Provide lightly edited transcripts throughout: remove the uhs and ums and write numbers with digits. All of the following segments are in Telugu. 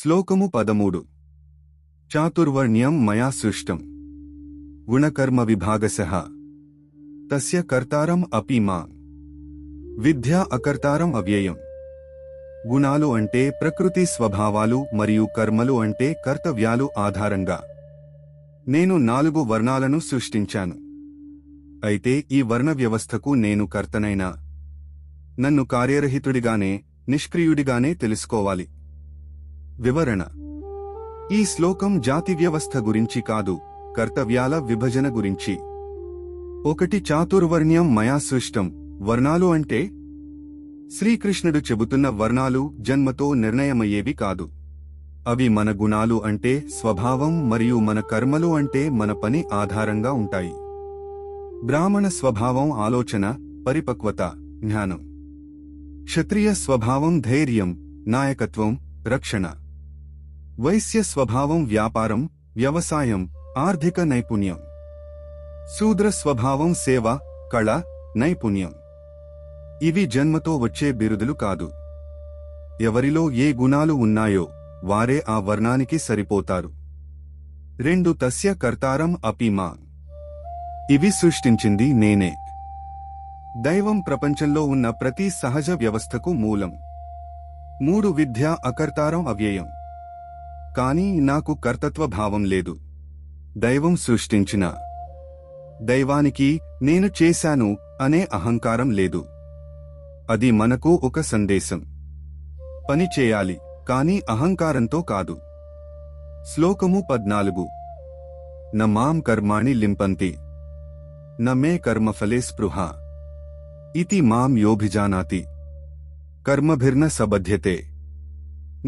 శ్లోకము 13 చాతుర్వర్ణ్యం మయా సృష్టం గుణకర్మ విభాగశః తస్య కర్తారం అపి మాం విద్యా అకర్తారం అవ్యయం. గుణాలు అంటే ప్రకృతి స్వభావాలు మరియు కర్మలు అంటే కర్తవ్యాలు ఆధారంగా నేను 4 వర్ణాలను సృష్టించాను. అయితే ఈ వర్ణ వ్యవస్థకు నేను కర్తనైనా నన్ను కార్యరహితుడిగానే నిష్క్రియుడిగానే తెలుసుకోవాలి. వివరణ: ఈ శ్లోకం జాతి వ్యవస్థ గురించి కాదు, కర్తవ్యాల విభజన గురించి. 1 చాతుర్వర్ణ్యం మయా సృష్టం. వర్ణాలు అంటే శ్రీకృష్ణుడు చెబుతున్న వర్ణాలు జన్మతో నిర్ణయమయ్యేవి కాదు. అవి మన గుణాలు అంటే స్వభావం మరియు మన కర్మలు అంటే మన పని ఆధారంగా ఉంటాయి. బ్రాహ్మణ స్వభావం ఆలోచన, పరిపక్వత, జ్ఞానం. క్షత్రియ స్వభావం ధైర్యం, నాయకత్వం, రక్షణ. వైశ్య స్వభావం వ్యాపారం, వ్యవసాయం, ఆర్థిక నైపుణ్యం. శూద్ర స్వభావం సేవ, కళ, నైపుణ్యం. ఇవి జన్మతో వచ్చే బిరుదులు కాదు. ఎవరిలో ఏ గుణాలు ఉన్నాయో వారే ఆ వర్ణానికి సరిపోతారు. 2 తస్య కర్తారం అపి మాం. ఇవి సృష్టించింది నేనే. దైవం ప్రపంచంలో ఉన్న ప్రతి సహజ వ్యవస్థకు మూలం. 3 విద్యా అకర్తారం అవ్యయం. కానీ నాకు కర్తత్వ భావం లేదు. దైవం సృష్టించిన దైవానికి నేను చేశాను అనే అహంకారం లేదు. అది మనకు ఒక సందేశం. పని చేయాలి, కానీ అహంకారంతో కాదు. శ్లోకము 14 న మాం కర్మాణి లింపంతి న మే కర్మఫలే స్పృహ ఇతి మాం యోభిజానాతి కర్మభిర్న సబధ్యతే.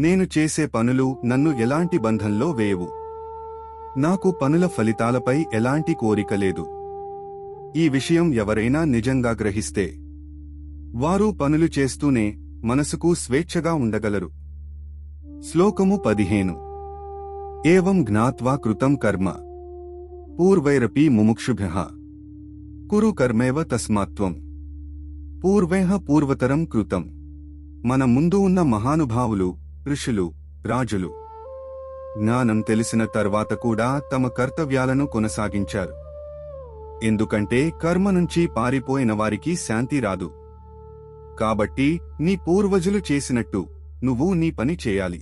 నేను చేసే పనులు నన్ను ఎలాంటి బంధంలో వేయవు. నాకు పనుల ఫలితాలపై ఎలాంటి కోరిక లేదు. ఈ విషయం ఎవరైనా నిజంగా గ్రహిస్తే వారు పనులు చేస్తూనే మనసుకు స్వేచ్ఛగా ఉండగలరు. శ్లోకము 15 ఏవం జ్ఞాత్వా కృతం కర్మ పూర్వైరపి ముముక్షుభ్యః కురు కర్మైవ తస్మాత్వం పూర్వైః పూర్వతరం కృతం. మన ముందు ఉన్న మహానుభావులు, ఋషులు, రాజులు జ్ఞానం తెలిసిన తర్వాత కూడా తమ కర్తవ్యాలను కొనసాగించారు. ఎందుకంటే కర్మ నుంచి పారిపోయిన వారికి శాంతి రాదు. కాబట్టి నీ పూర్వజులు చేసినట్టు నువ్వు నీ పని చేయాలి.